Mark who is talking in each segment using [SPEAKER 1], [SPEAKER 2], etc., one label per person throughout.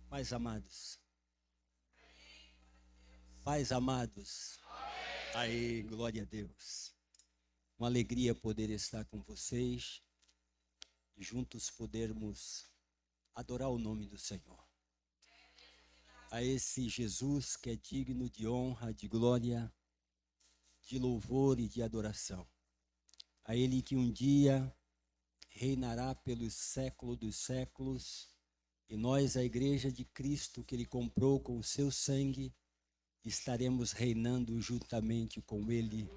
[SPEAKER 1] Pais amados. Pais amados. Aí, glória a Deus. Uma alegria poder estar com vocês e juntos podermos adorar o nome do Senhor. A esse Jesus que é digno de honra, de glória, de louvor e de adoração. A Ele que um dia reinará pelos séculos dos séculos, e nós, a igreja de Cristo que Ele comprou com o seu sangue, estaremos reinando juntamente com Ele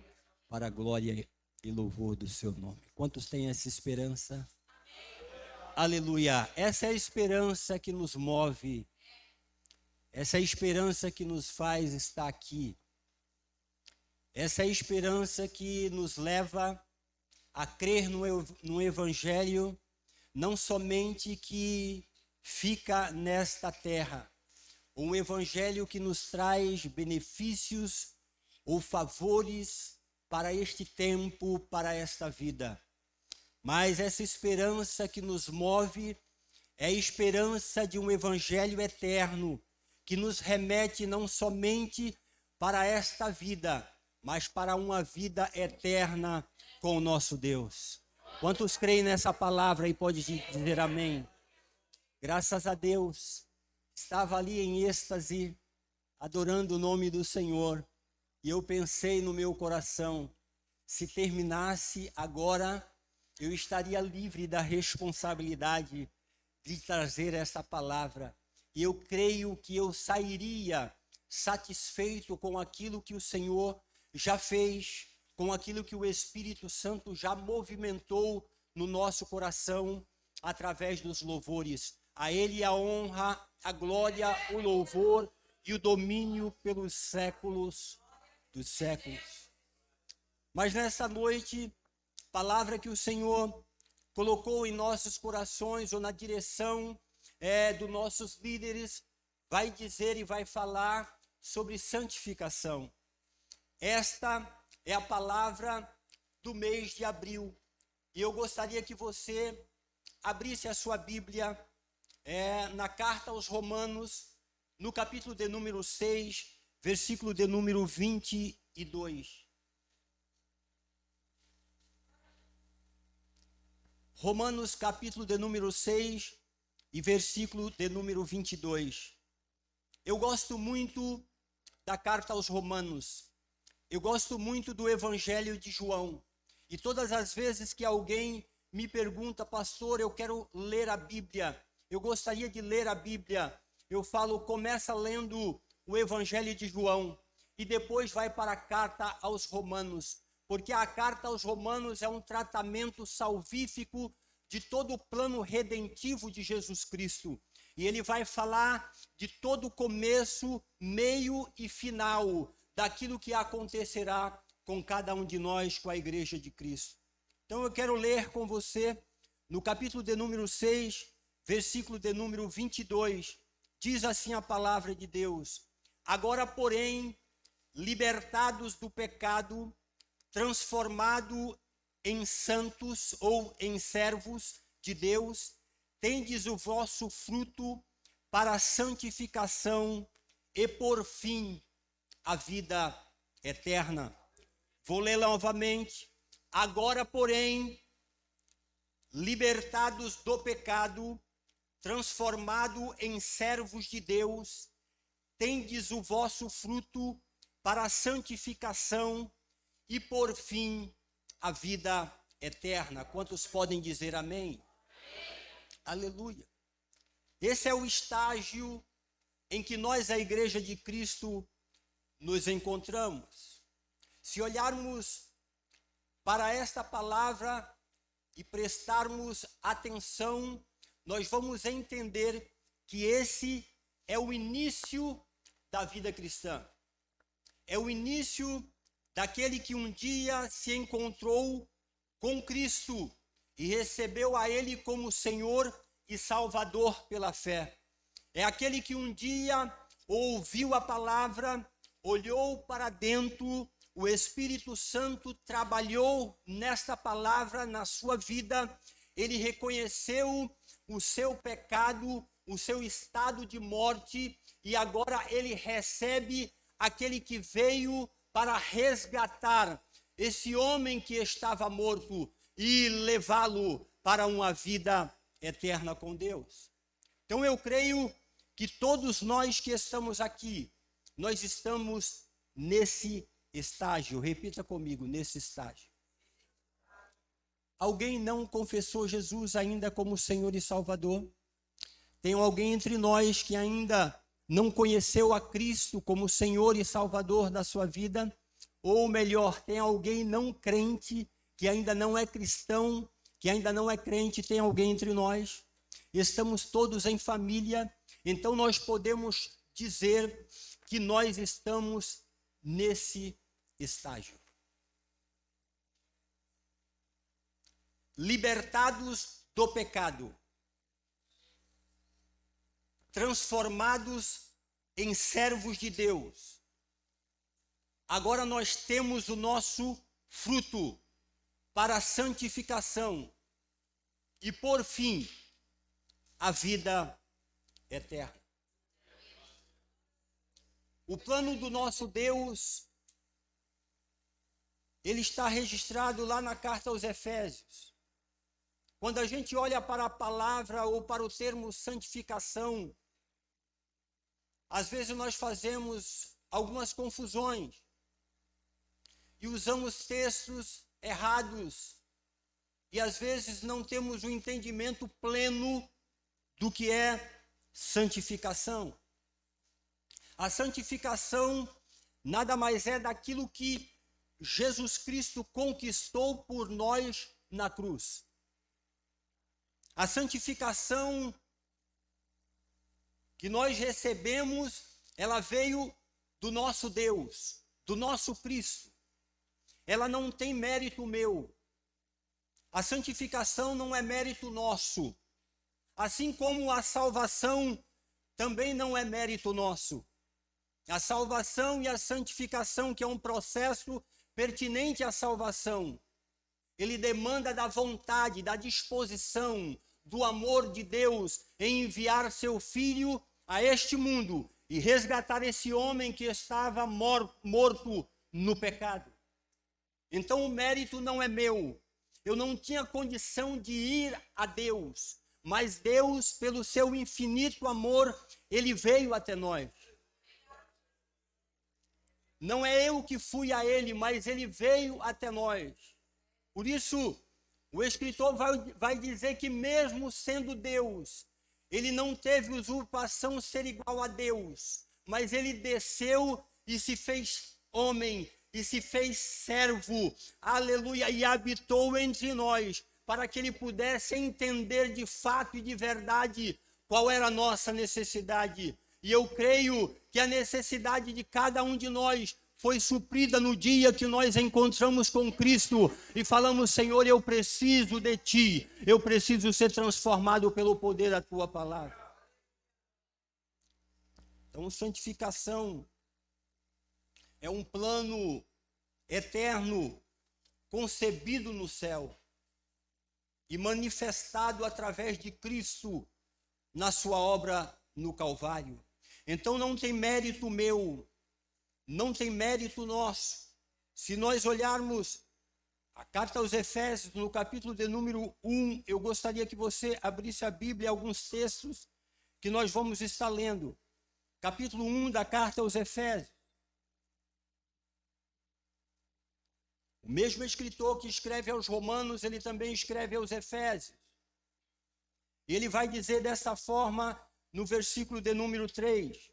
[SPEAKER 1] para a glória e louvor do seu nome. Quantos têm essa esperança? Amém. Aleluia! Essa é a esperança que nos move, essa é a esperança que nos faz estar aqui, essa é a esperança que nos leva a crer no Evangelho, não somente que fica nesta terra, um Evangelho que nos traz benefícios ou favores para este tempo, para esta vida. Mas essa esperança que nos move é a esperança de um Evangelho eterno, que nos remete não somente para esta vida, mas para uma vida eterna com o nosso Deus. Quantos creem nessa palavra e pode dizer amém? Graças a Deus, estava ali em êxtase, adorando o nome do Senhor, e eu pensei no meu coração, se terminasse agora, eu estaria livre da responsabilidade de trazer essa palavra. E eu creio que eu sairia satisfeito com aquilo que o Senhor já fez, com aquilo que o Espírito Santo já movimentou no nosso coração através dos louvores. A Ele a honra, a glória, o louvor e o domínio pelos séculos dos séculos. Mas nessa noite, palavra que o Senhor colocou em nossos corações ou na direção dos nossos líderes, vai dizer e vai falar sobre santificação. Esta é a palavra do mês de abril. E eu gostaria que você abrisse a sua Bíblia na carta aos Romanos, no capítulo de número 6, versículo de número 22. Romanos, capítulo de número 6 e versículo de número 22. Eu gosto muito da carta aos Romanos. Eu gosto muito do Evangelho de João. E todas as vezes que alguém me pergunta, pastor, eu quero ler a Bíblia, eu gostaria de ler a Bíblia, eu falo, começa lendo o Evangelho de João e depois vai para a carta aos Romanos, porque a carta aos Romanos é um tratamento salvífico de todo o plano redentivo de Jesus Cristo. E ele vai falar de todo o começo, meio e final daquilo que acontecerá com cada um de nós, com a igreja de Cristo. Então eu quero ler com você no capítulo de número 6, versículo de número 22, diz assim a palavra de Deus: agora, porém, libertados do pecado, transformado em santos ou em servos de Deus, tendes o vosso fruto para a santificação e por fim a vida eterna. Vou ler novamente. Agora, porém, libertados do pecado, transformado em servos de Deus, tendes o vosso fruto para a santificação e por fim a vida eterna. Quantos podem dizer amém? Aleluia. Esse é o estágio em que nós, a igreja de Cristo, nos encontramos. Se olharmos para esta palavra e prestarmos atenção, nós vamos entender que esse é o início da vida cristã. É o início daquele que um dia se encontrou com Cristo e recebeu a Ele como Senhor e Salvador pela fé. É aquele que um dia ouviu a palavra, olhou para dentro, o Espírito Santo trabalhou nesta palavra na sua vida, ele reconheceu o seu pecado, o seu estado de morte e agora ele recebe aquele que veio para resgatar esse homem que estava morto e levá-lo para uma vida eterna com Deus. Então eu creio que todos nós que estamos aqui, nós estamos nesse estágio. Repita comigo, nesse estágio. Alguém não confessou Jesus ainda como Senhor e Salvador? Tem alguém entre nós que ainda não conheceu a Cristo como Senhor e Salvador da sua vida? Ou melhor, tem alguém não crente que ainda não é cristão, que ainda não é crente? Tem alguém entre nós? Estamos todos em família, então nós podemos dizer que nós estamos nesse estágio. Libertados do pecado, transformados em servos de Deus. Agora nós temos o nosso fruto para a santificação e, por fim, a vida eterna. O plano do nosso Deus, ele está registrado lá na carta aos Efésios. Quando a gente olha para a palavra ou para o termo santificação, às vezes nós fazemos algumas confusões e usamos textos errados e às vezes não temos o entendimento pleno do que é santificação. A santificação nada mais é daquilo que Jesus Cristo conquistou por nós na cruz. A santificação que nós recebemos, ela veio do nosso Deus, do nosso Cristo. Ela não tem mérito meu. A santificação não é mérito nosso. Assim como a salvação também não é mérito nosso. A salvação e a santificação, que é um processo pertinente à salvação, ele demanda da vontade, da disposição, do amor de Deus em enviar seu Filho a este mundo e resgatar esse homem que estava morto no pecado. Então o mérito não é meu. Eu não tinha condição de ir a Deus, mas Deus, pelo seu infinito amor, ele veio até nós. Não é eu que fui a ele, mas ele veio até nós. Por isso, o escritor vai dizer que mesmo sendo Deus, ele não teve usurpação ser igual a Deus, mas ele desceu e se fez homem, e se fez servo, aleluia, e habitou entre nós, para que ele pudesse entender de fato e de verdade qual era a nossa necessidade. E eu creio que a necessidade de cada um de nós foi suprida no dia que nós encontramos com Cristo e falamos: Senhor, eu preciso de Ti, eu preciso ser transformado pelo poder da Tua palavra. Então, santificação é um plano eterno concebido no céu e manifestado através de Cristo na sua obra no Calvário. Então não tem mérito meu, não tem mérito nosso. Se nós olharmos a carta aos Efésios, no capítulo de número 1, eu gostaria que você abrisse a Bíblia, alguns textos que nós vamos estar lendo. Capítulo 1 da carta aos Efésios. O mesmo escritor que escreve aos Romanos, ele também escreve aos Efésios. E ele vai dizer dessa forma no versículo de número 3.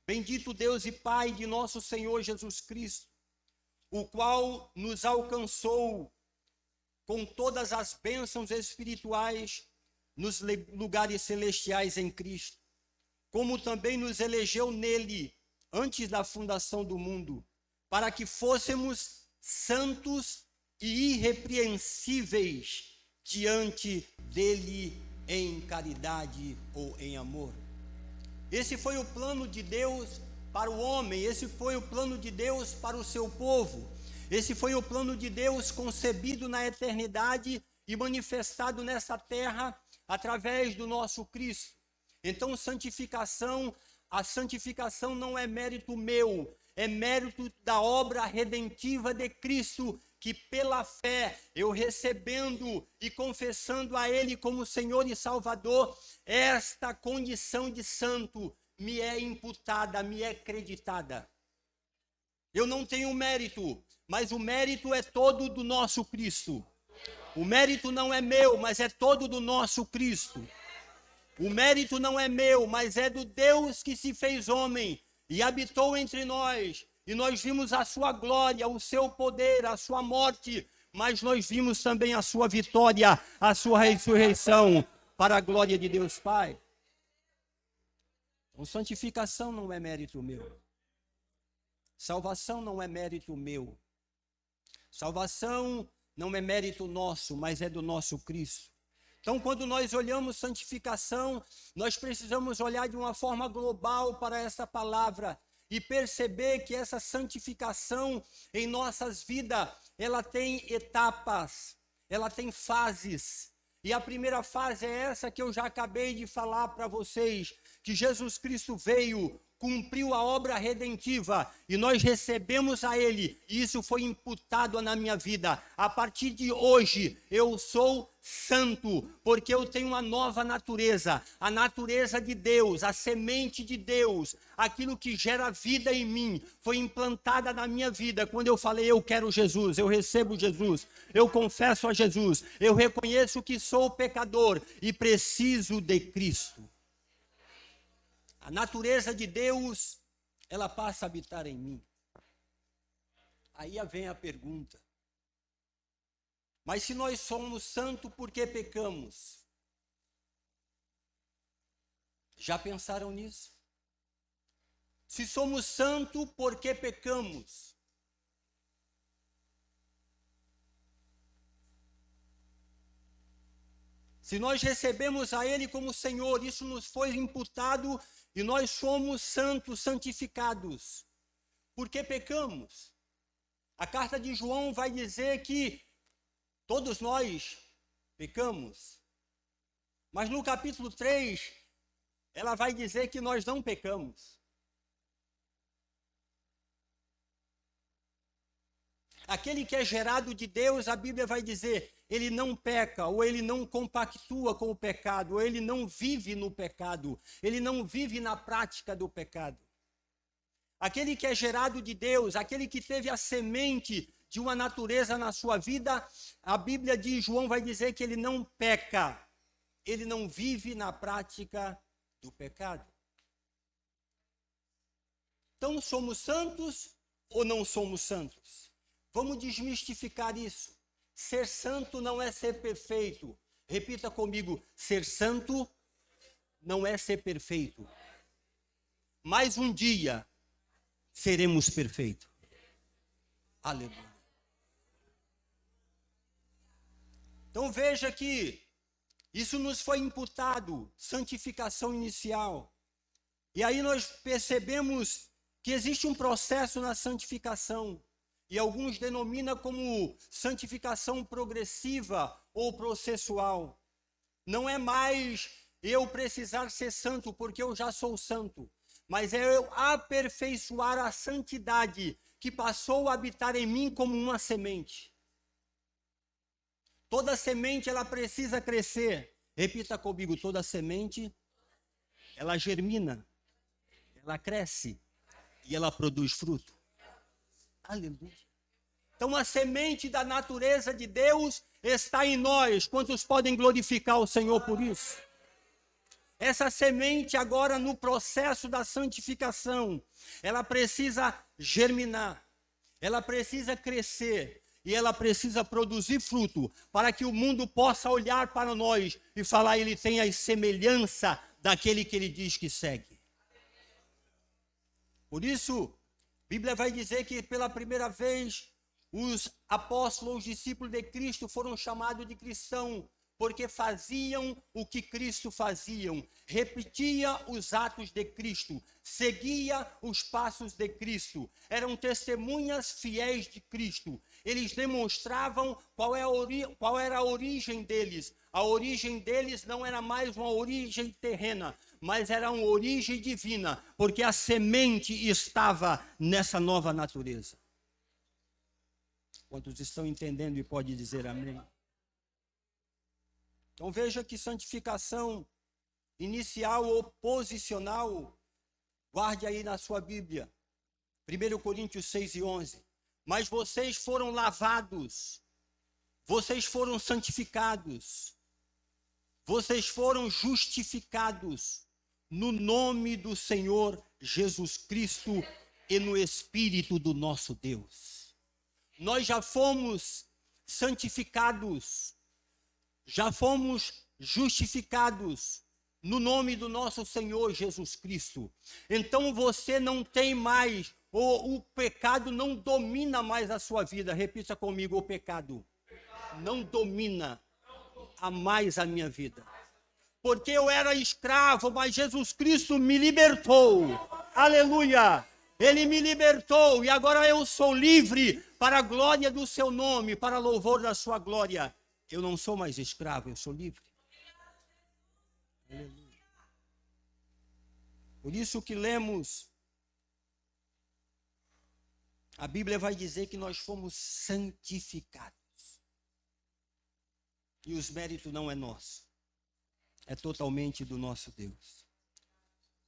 [SPEAKER 1] Bendito Deus e Pai de nosso Senhor Jesus Cristo, o qual nos alcançou com todas as bênçãos espirituais nos lugares celestiais em Cristo, como também nos elegeu nele antes da fundação do mundo, para que fôssemos santos e irrepreensíveis diante dele em caridade ou em amor. Esse foi o plano de Deus para o homem, esse foi o plano de Deus para o seu povo, esse foi o plano de Deus concebido na eternidade e manifestado nessa terra através do nosso Cristo. Então, a santificação não é mérito meu, é mérito da obra redentiva de Cristo, que pela fé, eu recebendo e confessando a Ele como Senhor e Salvador, esta condição de santo me é imputada, me é creditada. Eu não tenho mérito, mas o mérito é todo do nosso Cristo. O mérito não é meu, mas é todo do nosso Cristo. O mérito não é meu, mas é do Deus que se fez homem e habitou entre nós. E nós vimos a sua glória, o seu poder, a sua morte, mas nós vimos também a sua vitória, a sua ressurreição, para a glória de Deus Pai. Então, santificação não é mérito meu. Salvação não é mérito meu. Salvação não é mérito nosso, mas é do nosso Cristo. Então, quando nós olhamos santificação, nós precisamos olhar de uma forma global para essa palavra e perceber que essa santificação em nossas vidas, ela tem etapas, ela tem fases. E a primeira fase é essa que eu já acabei de falar para vocês, que Jesus Cristo veio, cumpriu a obra redentiva e nós recebemos a Ele, e isso foi imputado na minha vida. A partir de hoje eu sou santo, porque eu tenho uma nova natureza, a natureza de Deus, a semente de Deus, aquilo que gera vida em mim, foi implantada na minha vida. Quando eu falei, eu quero Jesus, eu recebo Jesus, eu confesso a Jesus, eu reconheço que sou pecador e preciso de Cristo. A natureza de Deus, ela passa a habitar em mim. Aí vem a pergunta. Mas se nós somos santos, por que pecamos? Já pensaram nisso? Se somos santos, por que pecamos? Se nós recebemos a Ele como Senhor, isso nos foi imputado e nós somos santos, santificados. Por que pecamos? A carta de João vai dizer que todos nós pecamos. Mas no capítulo 3, ela vai dizer que nós não pecamos. Aquele que é gerado de Deus, a Bíblia vai dizer, ele não peca, ou ele não compactua com o pecado, ou ele não vive no pecado, ele não vive na prática do pecado. Aquele que é gerado de Deus, aquele que teve a semente de uma natureza na sua vida, a Bíblia de João vai dizer que ele não peca, ele não vive na prática do pecado. Então, somos santos ou não somos santos? Vamos desmistificar isso. Ser santo não é ser perfeito. Repita comigo, ser santo não é ser perfeito. Mas um dia seremos perfeitos. Aleluia. Então veja que isso nos foi imputado, santificação inicial. E aí nós percebemos que existe um processo na santificação. E alguns denominam como santificação progressiva ou processual. Não é mais eu precisar ser santo porque eu já sou santo, mas é eu aperfeiçoar a santidade que passou a habitar em mim como uma semente. Toda semente ela precisa crescer. Repita comigo, toda semente ela germina, ela cresce e ela produz fruto. Aleluia. Então a semente da natureza de Deus está em nós. Quantos podem glorificar o Senhor por isso? Essa semente agora no processo da santificação, ela precisa germinar, ela precisa crescer e ela precisa produzir fruto para que o mundo possa olhar para nós e falar, ele tem a semelhança daquele que ele diz que segue. Por isso, a Bíblia vai dizer que pela primeira vez os apóstolos, os discípulos de Cristo foram chamados de cristão, porque faziam o que Cristo fazia, repetia os atos de Cristo, seguia os passos de Cristo, eram testemunhas fiéis de Cristo. Eles demonstravam qual era a origem deles, a origem deles não era mais uma origem terrena, mas era uma origem divina, porque a semente estava nessa nova natureza. Quantos estão entendendo e pode dizer amém? Então veja que santificação inicial ou posicional, guarde aí na sua Bíblia, 1 Coríntios 6:11. Mas vocês foram lavados, vocês foram santificados, vocês foram justificados no nome do Senhor Jesus Cristo e no Espírito do nosso Deus. Nós já fomos santificados, já fomos justificados no nome do nosso Senhor Jesus Cristo. Então você não tem mais, ou o pecado não domina mais a sua vida. Repita comigo: o pecado não domina mais a minha vida. Porque eu era escravo, mas Jesus Cristo me libertou. Aleluia! Ele me libertou e agora eu sou livre para a glória do seu nome, para louvor da sua glória. Eu não sou mais escravo, eu sou livre. Aleluia. Por isso que lemos, a Bíblia vai dizer que nós fomos santificados. E os méritos não é nosso, é totalmente do nosso Deus.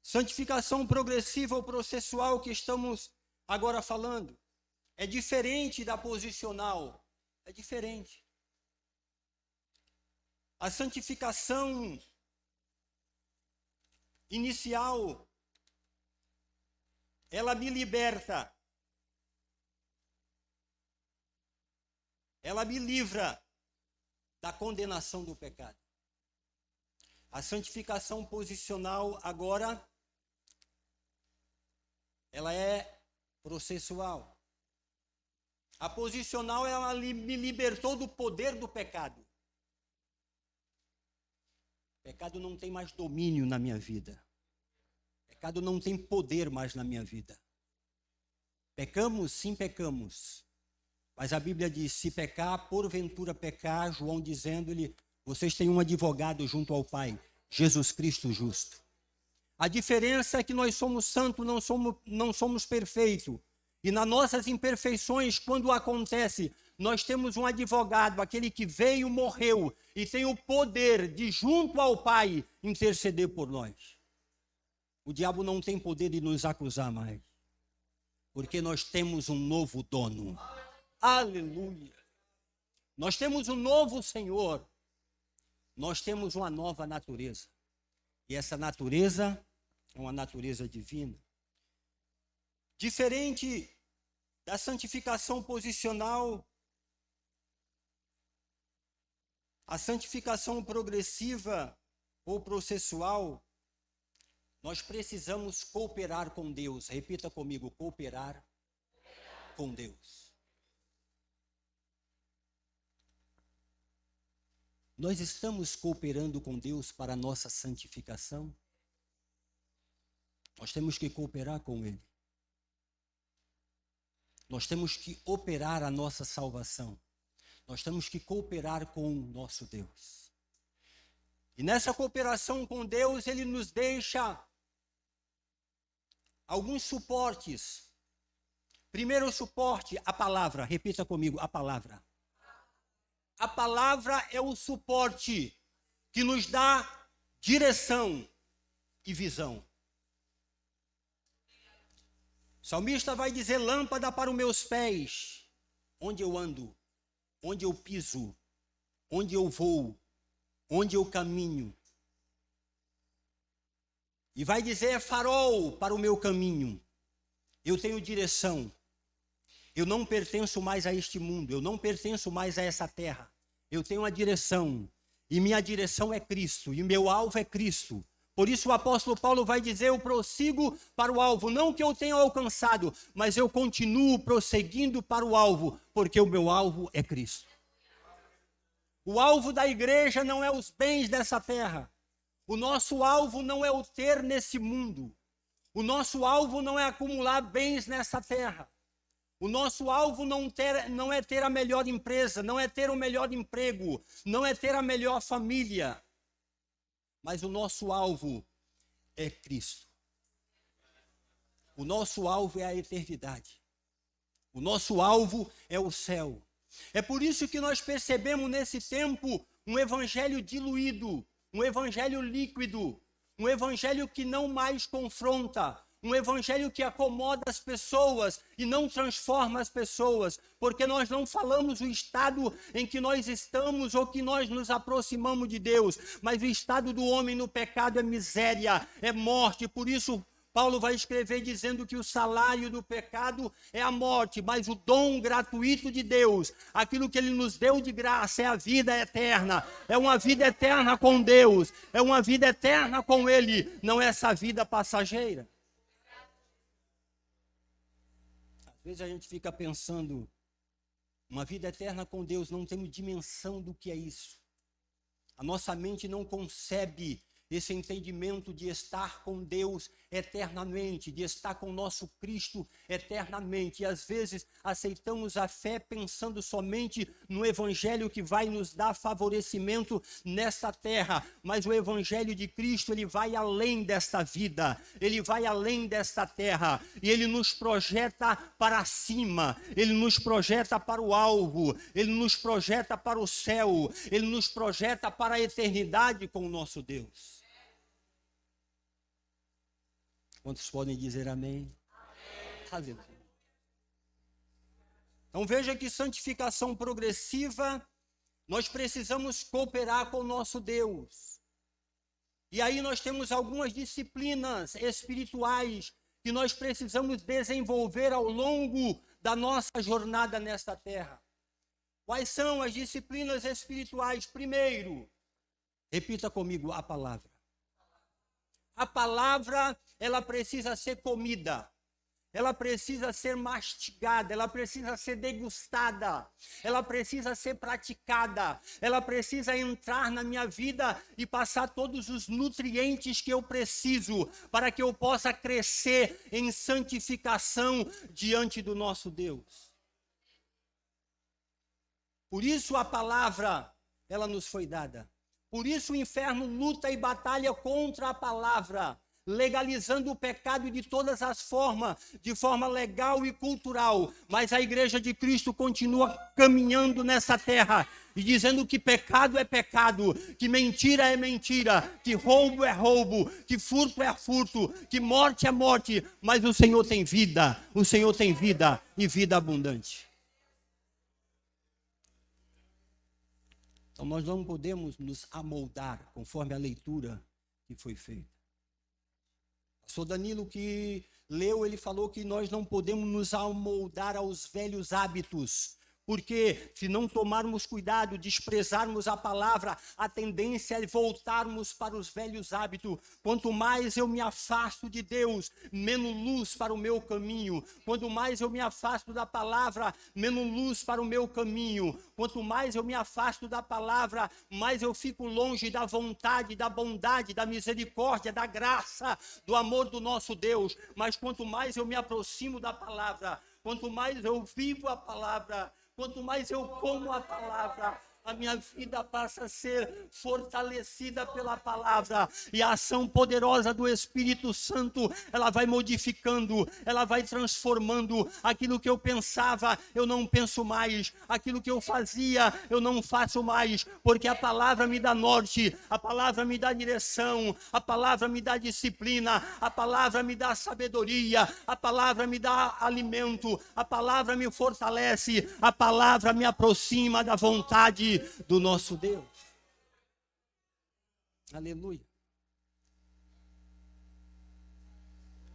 [SPEAKER 1] Santificação progressiva ou processual que estamos agora falando é diferente da posicional, é diferente. A santificação inicial, ela me liberta, ela me livra da condenação do pecado. A santificação posicional agora, ela é processual. A posicional, ela me libertou do poder do pecado. O pecado não tem mais domínio na minha vida. O pecado não tem poder mais na minha vida. Pecamos, sim, pecamos. Mas a Bíblia diz, se pecar, porventura pecar, João dizendo-lhe, vocês têm um advogado junto ao Pai, Jesus Cristo justo. A diferença é que nós somos santos, não somos perfeitos. E nas nossas imperfeições, quando acontece, nós temos um advogado, aquele que veio, morreu, e tem o poder de, junto ao Pai, interceder por nós. O diabo não tem poder de nos acusar mais, porque nós temos um novo dono. Aleluia! Nós temos um novo Senhor. Nós temos uma nova natureza. E essa natureza é uma natureza divina. Diferente da santificação posicional, a santificação progressiva ou processual, nós precisamos cooperar com Deus. Repita comigo: cooperar com Deus. Nós estamos cooperando com Deus para a nossa santificação? Nós temos que cooperar com Ele. Nós temos que operar a nossa salvação. Nós temos que cooperar com o nosso Deus. E nessa cooperação com Deus, Ele nos deixa alguns suportes. Primeiro suporte, a palavra. Repita comigo: a palavra. A palavra é o suporte que nos dá direção e visão. O salmista vai dizer: lâmpada para os meus pés, onde eu ando, onde eu piso, onde eu vou, onde eu caminho. E vai dizer: farol para o meu caminho. Eu tenho direção. Eu não pertenço mais a este mundo, eu não pertenço mais a essa terra. Eu tenho uma direção, e minha direção é Cristo, e meu alvo é Cristo. Por isso o apóstolo Paulo vai dizer: eu prossigo para o alvo, não que eu tenha alcançado, mas eu continuo prosseguindo para o alvo, porque o meu alvo é Cristo. O alvo da igreja não é os bens dessa terra. O nosso alvo não é o ter nesse mundo. O nosso alvo não é acumular bens nessa terra. O nosso alvo não é ter a melhor empresa, não é ter o melhor emprego, não é ter a melhor família. Mas o nosso alvo é Cristo. O nosso alvo é a eternidade. O nosso alvo é o céu. É por isso que nós percebemos nesse tempo um evangelho diluído, um evangelho líquido, um evangelho que não mais confronta, um evangelho que acomoda as pessoas e não transforma as pessoas, porque nós não falamos o estado em que nós estamos ou que nós nos aproximamos de Deus, mas o estado do homem no pecado é miséria, é morte. Por isso Paulo vai escrever dizendo que o salário do pecado é a morte, mas o dom gratuito de Deus, aquilo que Ele nos deu de graça, é a vida eterna. É uma vida eterna com Deus, é uma vida eterna com Ele, não é essa vida passageira. Às vezes a gente fica pensando, uma vida eterna com Deus, não temos dimensão do que é isso. A nossa mente não concebe esse entendimento de estar com Deus eternamente, de estar com o nosso Cristo eternamente. E às vezes aceitamos a fé pensando somente no evangelho que vai nos dar favorecimento nesta terra, mas o evangelho de Cristo, ele vai além desta vida, ele vai além desta terra, e ele nos projeta para cima, ele nos projeta para o alvo, ele nos projeta para o céu, ele nos projeta para a eternidade com o nosso Deus. Quantos podem dizer amém? Amém. Aleluia. Então veja que santificação progressiva, nós precisamos cooperar com o nosso Deus. E aí nós temos algumas disciplinas espirituais que nós precisamos desenvolver ao longo da nossa jornada nesta terra. Quais são as disciplinas espirituais? Primeiro, repita comigo, a palavra. A palavra, ela precisa ser comida, ela precisa ser mastigada, ela precisa ser degustada, ela precisa ser praticada, ela precisa entrar na minha vida e passar todos os nutrientes que eu preciso para que eu possa crescer em santificação diante do nosso Deus. Por isso a palavra, ela nos foi dada. Por isso o inferno luta e batalha contra a palavra, legalizando o pecado de todas as formas, de forma legal e cultural. Mas a Igreja de Cristo continua caminhando nessa terra e dizendo que pecado é pecado, que mentira é mentira, que roubo é roubo, que furto é furto, que morte é morte. Mas o Senhor tem vida e vida abundante. Então nós não podemos nos amoldar conforme a leitura que foi feita. O pastor Danilo que leu, ele falou que nós não podemos nos amoldar aos velhos hábitos, porque se não tomarmos cuidado, desprezarmos a palavra, a tendência é voltarmos para os velhos hábitos. Quanto mais eu me afasto de Deus, menos luz para o meu caminho. Quanto mais eu me afasto da palavra, menos luz para o meu caminho. Quanto mais eu me afasto da palavra, mais eu fico longe da vontade, da bondade, da misericórdia, da graça, do amor do nosso Deus. Mas quanto mais eu me aproximo da palavra, quanto mais eu vivo a palavra, quanto mais eu como a palavra, a minha vida passa a ser fortalecida pela palavra. E a ação poderosa do Espírito Santo, ela vai modificando, ela vai transformando. Aquilo que eu pensava, eu não penso mais. Aquilo que eu fazia, eu não faço mais. Porque a palavra me dá norte, a palavra me dá direção, a palavra me dá disciplina, a palavra me dá sabedoria, a palavra me dá alimento, a palavra me fortalece, a palavra me aproxima da vontade do nosso Deus. Aleluia.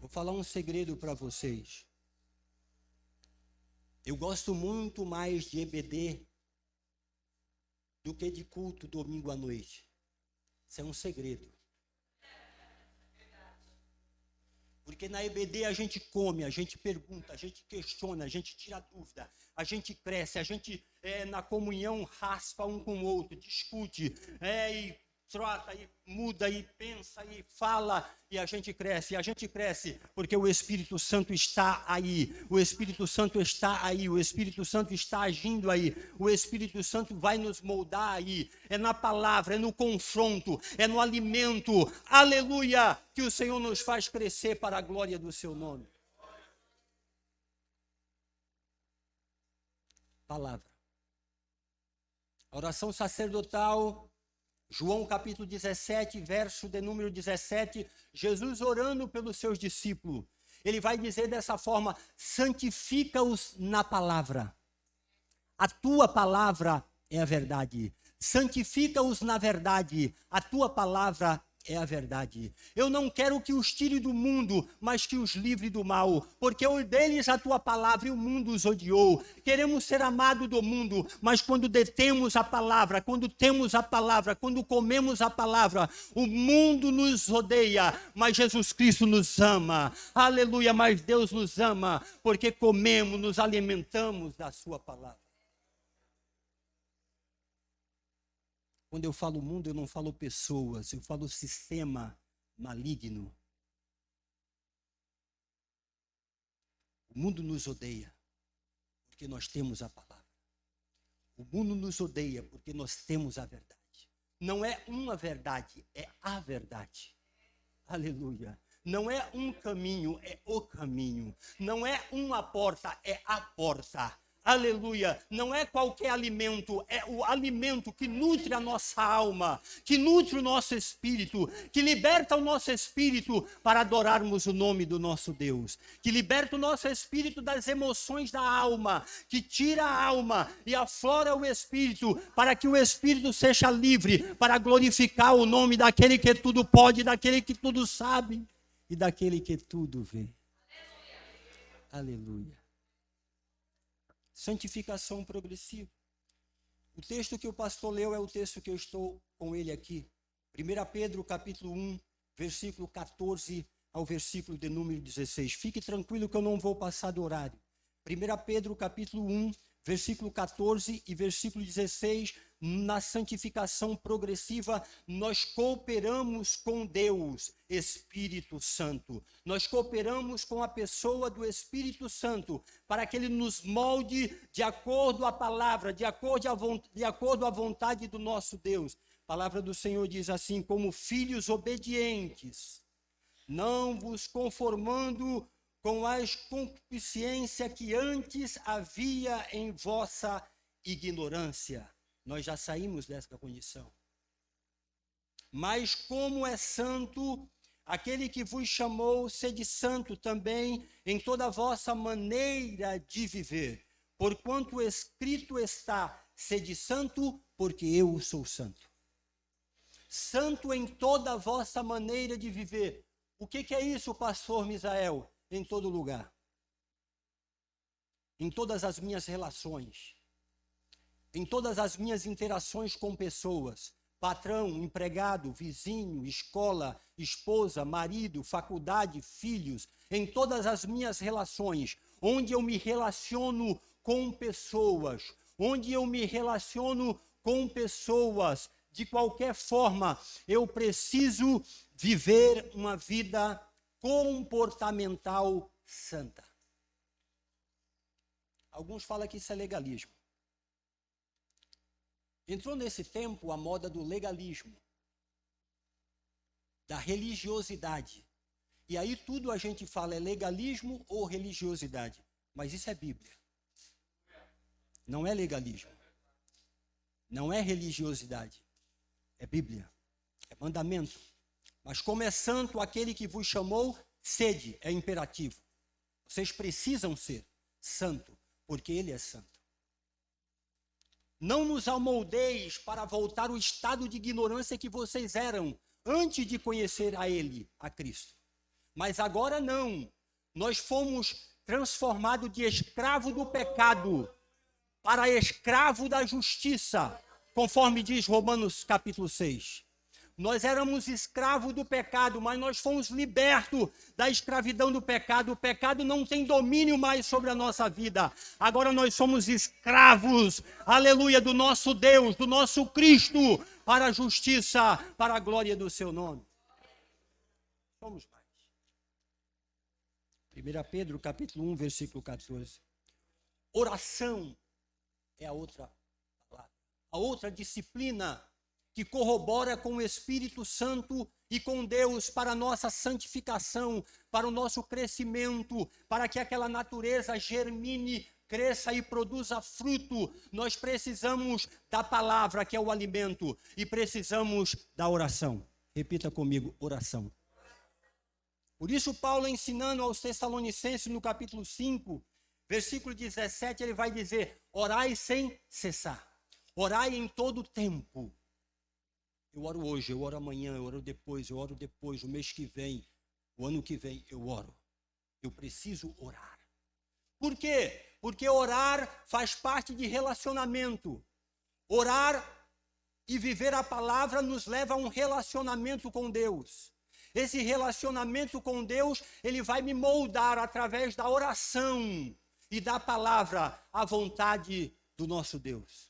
[SPEAKER 1] Vou falar um segredo para vocês. Eu gosto muito mais de EBD do que de culto domingo à noite. Isso é um segredo. Porque na EBD a gente come, a gente pergunta, a gente questiona, a gente tira dúvida, a gente cresce, a gente na comunhão raspa um com o outro, discute, e trota e muda e pensa e fala e a gente cresce. E a gente cresce porque o Espírito Santo está aí. O Espírito Santo está aí. O Espírito Santo está agindo aí. O Espírito Santo vai nos moldar aí. É na palavra, é no confronto, é no alimento. Aleluia! Que o Senhor nos faz crescer para a glória do seu nome. Palavra. A oração sacerdotal, João capítulo 17, verso de número 17, Jesus orando pelos seus discípulos. Ele vai dizer dessa forma: santifica-os na palavra. A tua palavra é a verdade. Santifica-os na verdade. A tua palavra é a verdade. Eu não quero que os tire do mundo, mas que os livre do mal, porque eu deles a tua palavra e o mundo os odiou. Queremos ser amados do mundo, mas quando detemos a palavra, quando temos a palavra, quando comemos a palavra, o mundo nos odeia, mas Jesus Cristo nos ama. Aleluia, mas Deus nos ama, porque comemos, nos alimentamos da sua palavra. Quando eu falo mundo, eu não falo pessoas, eu falo sistema maligno. O mundo nos odeia porque nós temos a palavra. O mundo nos odeia porque nós temos a verdade. Não é uma verdade, é a verdade. Aleluia. Não é um caminho, é o caminho. Não é uma porta, é a porta. Aleluia, não é qualquer alimento, é o alimento que nutre a nossa alma, que nutre o nosso espírito, que liberta o nosso espírito para adorarmos o nome do nosso Deus, que liberta o nosso espírito das emoções da alma, que tira a alma e aflora o espírito, para que o espírito seja livre, para glorificar o nome daquele que tudo pode, daquele que tudo sabe e daquele que tudo vê. Aleluia. Santificação progressiva. O texto que o pastor leu é o texto que eu estou com ele aqui. 1 Pedro, capítulo 1, versículo 14 ao versículo de número 16. Fique tranquilo que eu não vou passar do horário. 1 Pedro, capítulo 1, versículo 14 e versículo 16. Na santificação progressiva, nós cooperamos com Deus, Espírito Santo. Nós cooperamos com a pessoa do Espírito Santo, para que Ele nos molde de acordo à palavra, de acordo à vontade do nosso Deus. A palavra do Senhor diz assim: como filhos obedientes, não vos conformando com a concupiscência que antes havia em vossa ignorância. Nós já saímos dessa condição. Mas como é santo, aquele que vos chamou, sede santo também em toda a vossa maneira de viver. Porquanto escrito está: sede santo, porque eu sou santo. Santo em toda a vossa maneira de viver. O que é isso, pastor Misael? Em todo lugar. Em todas as minhas relações. Em todas as minhas interações com pessoas, patrão, empregado, vizinho, escola, esposa, marido, faculdade, filhos, em todas as minhas relações, onde eu me relaciono com pessoas, de qualquer forma, eu preciso viver uma vida comportamental santa. Alguns falam que isso é legalismo. Entrou nesse tempo a moda do legalismo, da religiosidade. E aí tudo a gente fala é legalismo ou religiosidade. Mas isso é Bíblia. Não é legalismo. Não é religiosidade. É Bíblia. É mandamento. Mas como é santo aquele que vos chamou, sede, é imperativo. Vocês precisam ser santo, porque Ele é santo. Não nos amoldeis para voltar ao estado de ignorância que vocês eram antes de conhecer a Ele, a Cristo. Mas agora não. Nós fomos transformados de escravo do pecado para escravo da justiça, conforme diz Romanos capítulo 6. Nós éramos escravos do pecado, mas nós fomos libertos da escravidão do pecado. O pecado não tem domínio mais sobre a nossa vida. Agora nós somos escravos, aleluia, do nosso Deus, do nosso Cristo, para a justiça, para a glória do seu nome. Somos mais. 1 Pedro, capítulo 1, versículo 14. Oração é a outra palavra, a outra disciplina que corrobora com o Espírito Santo e com Deus para a nossa santificação, para o nosso crescimento, para que aquela natureza germine, cresça e produza fruto. Nós precisamos da palavra, que é o alimento, e precisamos da oração. Repita comigo, oração. Por isso, Paulo, ensinando aos Tessalonicenses, no capítulo 5, versículo 17, ele vai dizer: orai sem cessar, orai em todo tempo. Eu oro hoje, eu oro amanhã, eu oro depois, o mês que vem, o ano que vem, eu oro. Eu preciso orar. Por quê? Porque orar faz parte de relacionamento. Orar e viver a palavra nos leva a um relacionamento com Deus. Esse relacionamento com Deus, ele vai me moldar através da oração e da palavra à vontade do nosso Deus.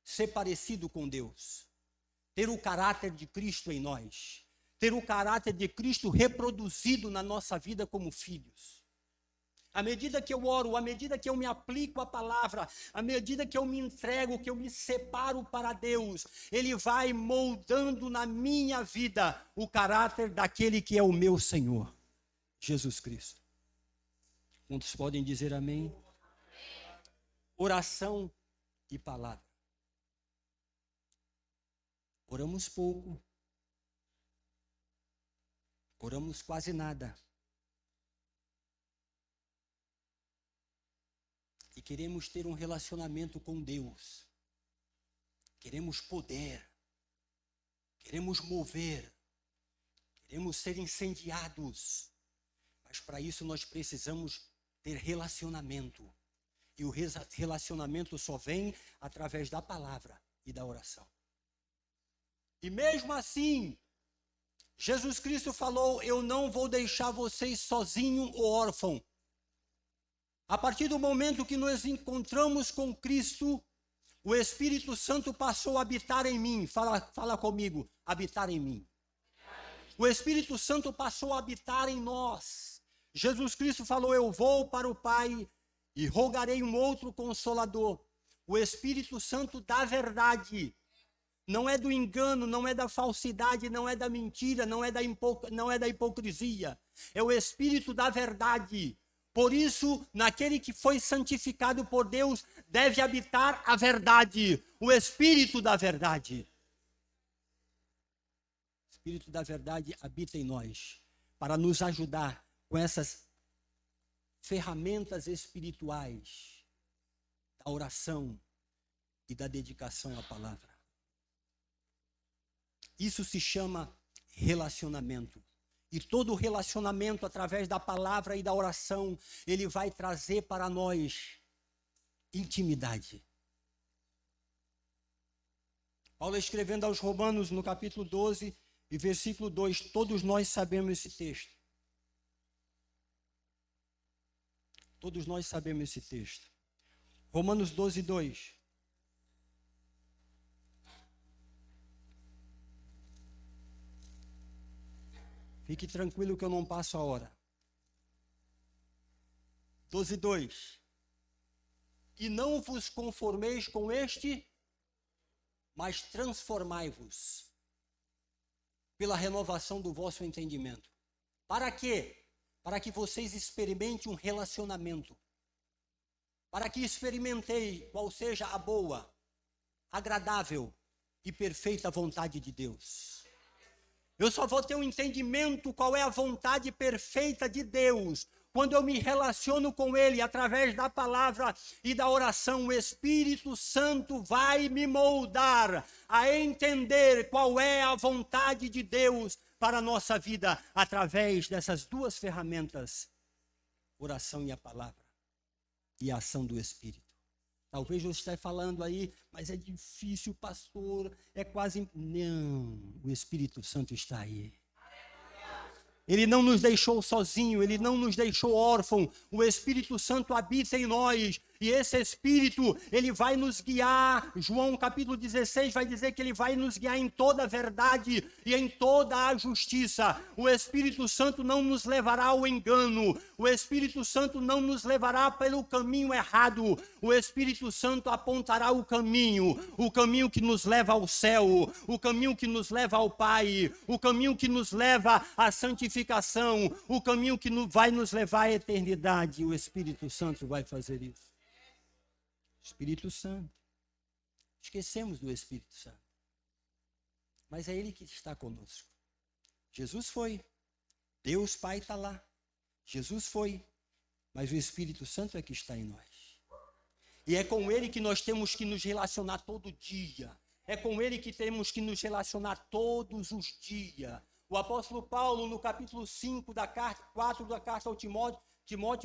[SPEAKER 1] Ser parecido com Deus, ter o caráter de Cristo em nós, ter o caráter de Cristo reproduzido na nossa vida como filhos. À medida que eu oro, à medida que eu me aplico à palavra, à medida que eu me entrego, que eu me separo para Deus, Ele vai moldando na minha vida o caráter daquele que é o meu Senhor, Jesus Cristo. Quantos podem dizer amém? Oração e palavra. Oramos pouco, oramos quase nada. E queremos ter um relacionamento com Deus. Queremos poder, queremos mover, queremos ser incendiados. Mas para isso nós precisamos ter relacionamento. E o relacionamento só vem através da palavra e da oração. E mesmo assim, Jesus Cristo falou: eu não vou deixar vocês sozinhos ou órfãos. A partir do momento que nos encontramos com Cristo, o Espírito Santo passou a habitar em mim. Fala comigo, habitar em mim. O Espírito Santo passou a habitar em nós. Jesus Cristo falou: eu vou para o Pai e rogarei um outro Consolador. O Espírito Santo da verdade. Não é do engano, não é da falsidade, não é da mentira, não é da hipocrisia. É o Espírito da verdade. Por isso, naquele que foi santificado por Deus, deve habitar a verdade, o Espírito da verdade. O Espírito da verdade habita em nós, para nos ajudar com essas ferramentas espirituais da oração e da dedicação à palavra. Isso se chama relacionamento. E todo relacionamento através da palavra e da oração, ele vai trazer para nós intimidade. Paulo escrevendo aos Romanos no capítulo 12 e versículo 2, todos nós sabemos esse texto. Todos nós sabemos esse texto. Romanos 12, 2. Fique tranquilo que eu não passo a hora. 12, 2. E não vos conformeis com este, mas transformai-vos pela renovação do vosso entendimento. Para quê? Para que vocês experimentem um relacionamento. Para que experimentei qual seja a boa, agradável e perfeita vontade de Deus. Eu só vou ter um entendimento qual é a vontade perfeita de Deus quando eu me relaciono com Ele através da palavra e da oração. O Espírito Santo vai me moldar a entender qual é a vontade de Deus para a nossa vida através dessas duas ferramentas, oração e a palavra, e a ação do Espírito. Talvez você esteja falando aí, mas é difícil, pastor, é quase... Não, o Espírito Santo está aí. Ele não nos deixou sozinho, Ele não nos deixou órfão. O Espírito Santo habita em nós E esse Espírito, ele vai nos guiar. João capítulo 16 vai dizer que ele vai nos guiar em toda a verdade e em toda a justiça. O Espírito Santo não nos levará ao engano. O Espírito Santo não nos levará pelo caminho errado. O Espírito Santo apontará o caminho que nos leva ao céu, o caminho que nos leva ao Pai, o caminho que nos leva à santificação, o caminho que vai nos levar à eternidade. O Espírito Santo vai fazer isso. Espírito Santo. Esquecemos do Espírito Santo. Mas é Ele que está conosco. Jesus foi. Deus Pai está lá. Jesus foi. Mas o Espírito Santo é que está em nós. E é com Ele que nós temos que nos relacionar todo dia. É com Ele que temos que nos relacionar todos os dias. O apóstolo Paulo, no capítulo 5 da carta, 4 da carta ao Timóteo,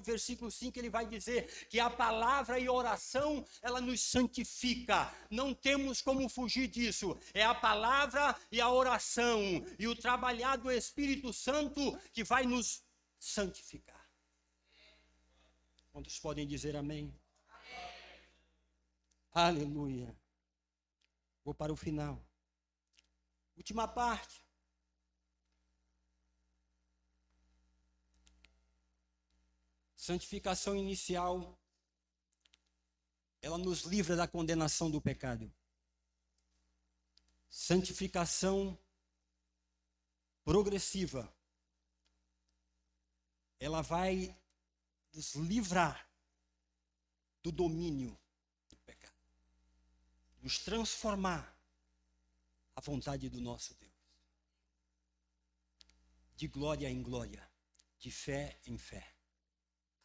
[SPEAKER 1] versículo 5, ele vai dizer que a palavra e a oração, ela nos santifica. Não temos como fugir disso. É a palavra e a oração e o trabalhar do Espírito Santo que vai nos santificar. Quantos podem dizer amém? Aleluia. Vou para o final. Última parte. Santificação inicial. Ela nos livra da condenação do pecado. Santificação progressiva. Ela vai nos livrar do domínio do pecado. Nos transformar à vontade do nosso Deus. De glória em glória, de fé em fé.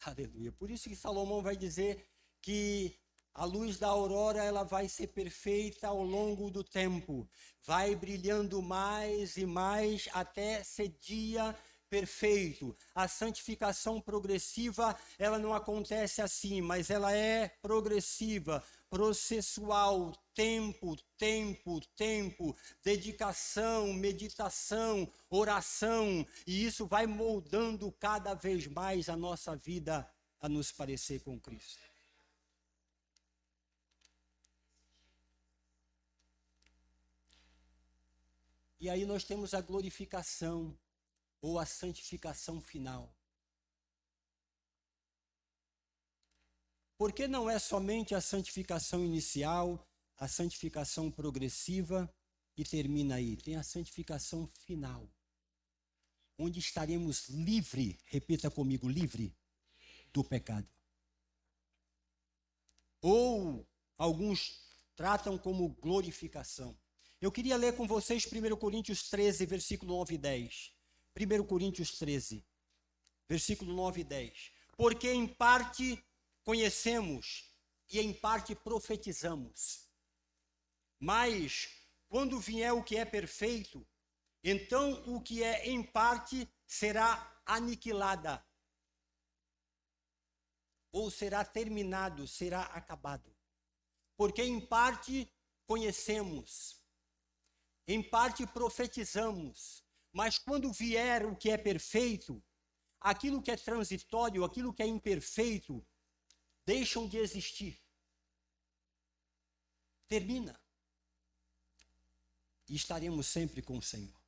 [SPEAKER 1] Aleluia. Por isso que Salomão vai dizer que a luz da aurora, ela vai ser perfeita ao longo do tempo. Vai brilhando mais e mais até ser dia perfeito. A santificação progressiva, ela não acontece assim, mas ela é progressiva, processual, tempo, dedicação, meditação, oração, e isso vai moldando cada vez mais a nossa vida a nos parecer com Cristo. E aí nós temos a glorificação ou a santificação final. Porque não é somente a santificação inicial, a santificação progressiva e termina aí. Tem a santificação final, onde estaremos livre, repita comigo, livre do pecado. Ou alguns tratam como glorificação. Eu queria ler com vocês 1 Coríntios 13, versículo 9 e 10. 1 Coríntios 13, versículo 9 e 10. Porque em parte conhecemos e em parte profetizamos. Mas quando vier o que é perfeito, então o que é em parte será aniquilada. Ou será terminado, será acabado. Porque em parte conhecemos, em parte profetizamos. Mas quando vier o que é perfeito, aquilo que é transitório, aquilo que é imperfeito, deixam de existir. Termina. E estaremos sempre com o Senhor.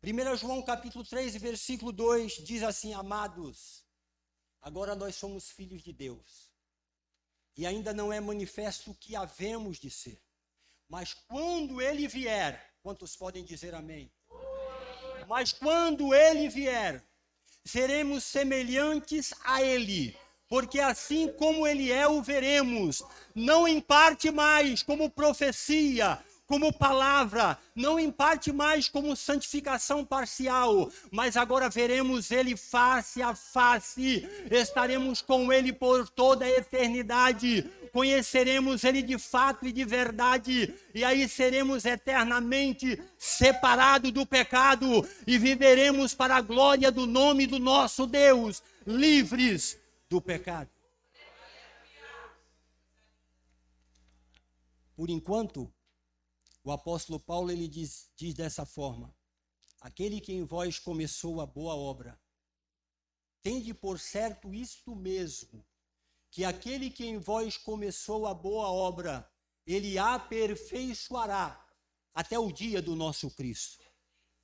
[SPEAKER 1] 1 João capítulo 3, versículo 2, diz assim: amados, agora nós somos filhos de Deus. E ainda não é manifesto o que havemos de ser. Mas quando Ele vier, quantos podem dizer amém? Mas quando Ele vier, seremos semelhantes a Ele, porque assim como Ele é, o veremos, não em parte mais como profecia, como palavra, não em parte mais como santificação parcial, mas agora veremos Ele face a face, estaremos com Ele por toda a eternidade, conheceremos Ele de fato e de verdade, e aí seremos eternamente separados do pecado e viveremos para a glória do nome do nosso Deus, livres do pecado. Por enquanto, o apóstolo Paulo ele diz dessa forma: aquele que em vós começou a boa obra, tende por certo isto mesmo, que aquele que em vós começou a boa obra, ele aperfeiçoará até o dia do nosso Cristo.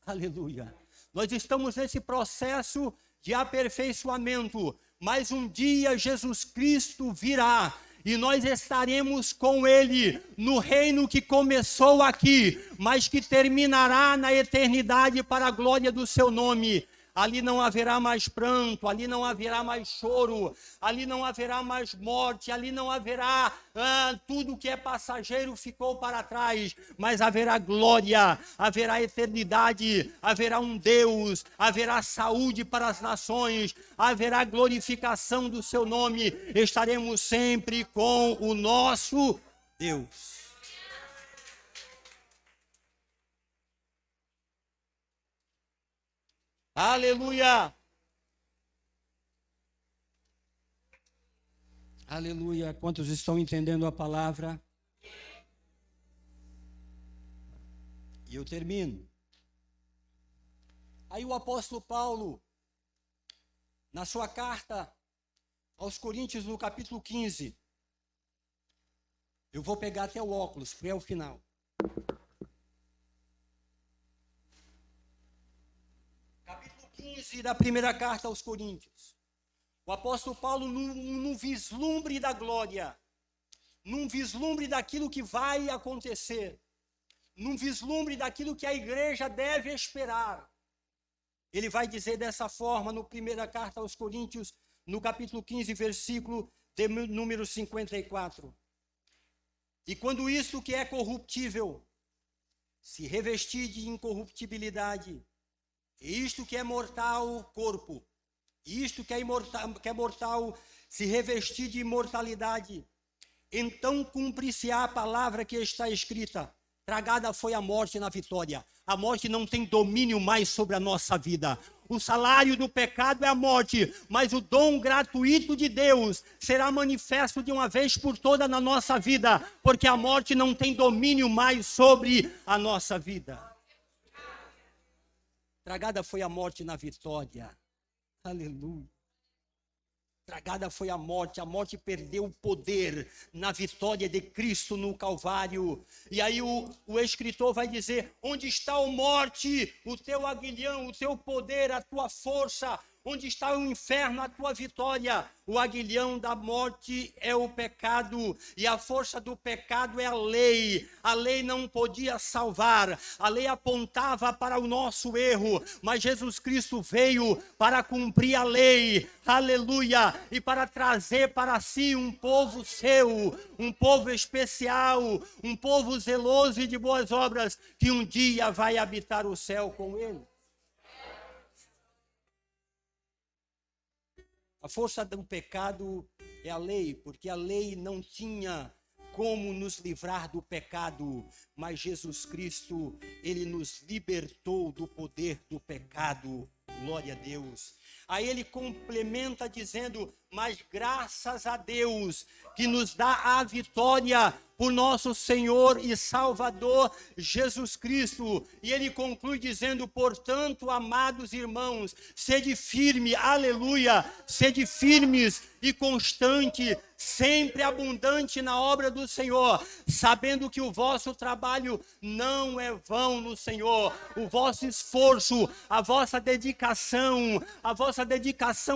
[SPEAKER 1] Aleluia. Nós estamos nesse processo de aperfeiçoamento, mas um dia Jesus Cristo virá e nós estaremos com Ele no reino que começou aqui, mas que terminará na eternidade para a glória do seu nome. Ali não haverá mais pranto, ali não haverá mais choro, ali não haverá mais morte, ali não haverá tudo que é passageiro ficou para trás, mas haverá glória, haverá eternidade, haverá um Deus, haverá saúde para as nações, haverá glorificação do seu nome, estaremos sempre com o nosso Deus. Aleluia! Aleluia! Quantos estão entendendo a palavra? E eu termino. Aí o apóstolo Paulo, na sua carta aos Coríntios, no capítulo 15, eu vou pegar até o óculos, porque é o final. Capítulo 15 da primeira carta aos Coríntios. O apóstolo Paulo, num vislumbre da glória, num vislumbre daquilo que vai acontecer, num vislumbre daquilo que a igreja deve esperar, ele vai dizer dessa forma, no primeira carta aos Coríntios, no capítulo 15, versículo de número 54. E quando isto que é corruptível se revestir de incorruptibilidade, e isto que é mortal, corpo, e isto que é mortal se revestir de imortalidade, então cumprir-se-á a palavra que está escrita: tragada foi a morte na vitória. A morte não tem domínio mais sobre a nossa vida. O salário do pecado é a morte, mas o dom gratuito de Deus será manifesto de uma vez por todas na nossa vida, porque a morte não tem domínio mais sobre a nossa vida. Tragada foi a morte na vitória. Aleluia. Tragada foi a morte perdeu o poder na vitória de Cristo no Calvário. E aí o escritor vai dizer: onde está, ó morte, o teu aguilhão, o teu poder, a tua força? Onde está o inferno, a tua vitória? O aguilhão da morte é o pecado, e a força do pecado é a lei. A lei não podia salvar, a lei apontava para o nosso erro, mas Jesus Cristo veio para cumprir a lei, aleluia, e para trazer para si um povo seu, um povo especial, um povo zeloso e de boas obras, que um dia vai habitar o céu com ele. A força do pecado é a lei, porque a lei não tinha como nos livrar do pecado, mas Jesus Cristo, ele nos libertou do poder do pecado. Glória a Deus. Aí ele complementa dizendo: mas graças a Deus que nos dá a vitória por nosso Senhor e Salvador Jesus Cristo. E ele conclui dizendo: portanto, amados irmãos, sede firme, aleluia, sede firmes e constante, sempre abundante na obra do Senhor, sabendo que o vosso trabalho não é vão no Senhor, o vosso esforço, a vossa dedicação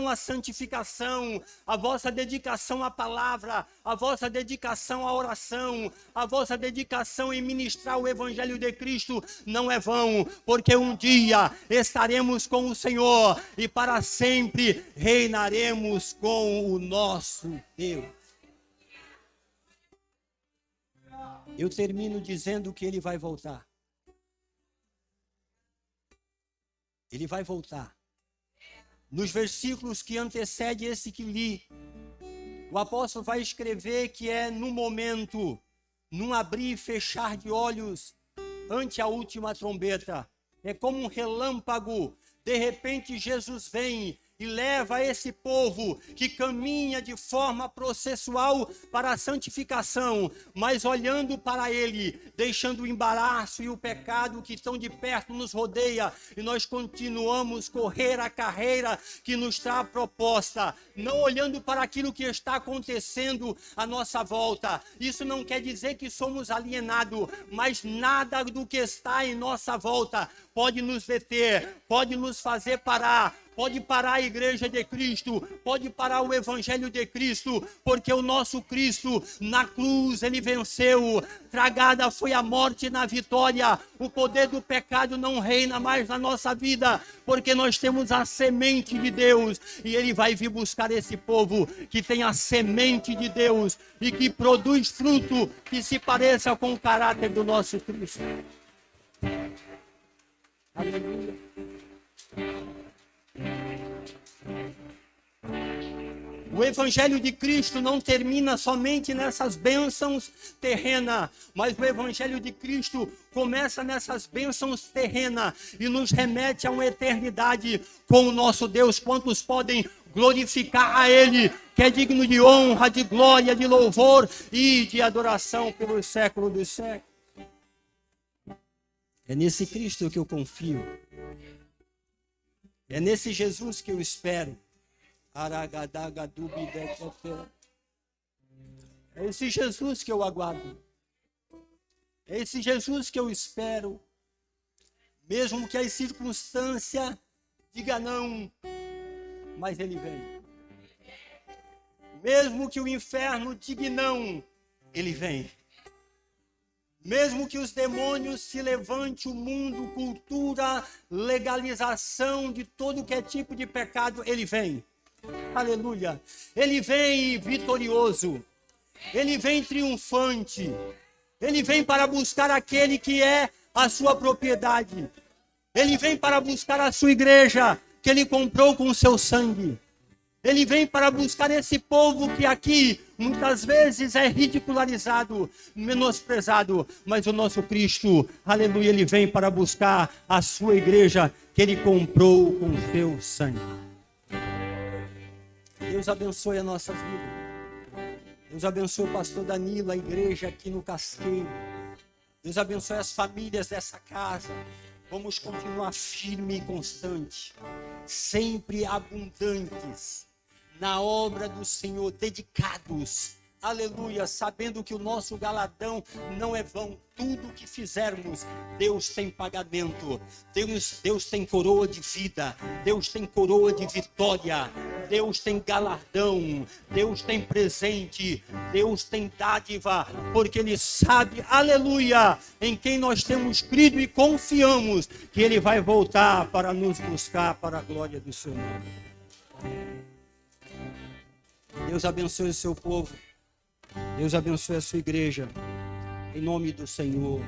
[SPEAKER 1] à santificação, a vossa dedicação à palavra, a vossa dedicação à oração, a vossa dedicação em ministrar o Evangelho de Cristo não é vão, porque um dia estaremos com o Senhor e para sempre reinaremos com o nosso Deus. Eu termino dizendo que ele vai voltar. Ele vai voltar. Nos versículos que antecedem esse que li, o apóstolo vai escrever que é no momento, num abrir e fechar de olhos, ante a última trombeta. É como um relâmpago. De repente Jesus vem e leva esse povo que caminha de forma processual para a santificação, mas olhando para ele, deixando o embaraço e o pecado que tão de perto nos rodeia, e nós continuamos correr a carreira que nos está proposta, não olhando para aquilo que está acontecendo à nossa volta. Isso não quer dizer que somos alienados, mas nada do que está em nossa volta pode nos deter, pode nos fazer parar, pode parar a igreja de Cristo, pode parar o evangelho de Cristo, porque o nosso Cristo na cruz, ele venceu, tragada foi a morte na vitória, o poder do pecado não reina mais na nossa vida, porque nós temos a semente de Deus, e ele vai vir buscar esse povo que tem a semente de Deus, e que produz fruto que se pareça com o caráter do nosso Cristo. Aleluia. O evangelho de Cristo não termina somente nessas bênçãos terrenas, mas o evangelho de Cristo começa nessas bênçãos terrenas e nos remete a uma eternidade com o nosso Deus. Quantos podem glorificar a Ele, que é digno de honra, de glória, de louvor e de adoração pelos séculos dos séculos? É nesse Cristo que eu confio. É nesse Jesus que eu espero. É esse Jesus que eu aguardo. É esse Jesus que eu espero. Mesmo que as circunstâncias digam não, mas ele vem. Mesmo que o inferno diga não, ele vem. Mesmo que os demônios se levante o mundo, cultura, legalização de todo que é tipo de pecado, ele vem. Aleluia. Ele vem vitorioso. Ele vem triunfante. Ele vem para buscar aquele que é a sua propriedade. Ele vem para buscar a sua igreja, que ele comprou com o seu sangue. Ele vem para buscar esse povo que aqui muitas vezes é ridicularizado, menosprezado, mas o nosso Cristo, aleluia, ele vem para buscar a sua igreja que ele comprou com o seu sangue. Deus abençoe a nossa vida. Deus abençoe o pastor Danilo, a igreja aqui no Casqueiro. Deus abençoe as famílias dessa casa. Vamos continuar firme e constante, sempre abundantes na obra do Senhor, dedicados, aleluia, sabendo que o nosso galardão não é vão. Tudo que fizermos, Deus tem pagamento, Deus tem coroa de vida, Deus tem coroa de vitória, Deus tem galardão, Deus tem presente, Deus tem dádiva, porque Ele sabe, aleluia, em quem nós temos crido e confiamos, que Ele vai voltar para nos buscar para a glória do seu nome. Deus abençoe o seu povo. Deus abençoe a sua igreja. Em nome do Senhor.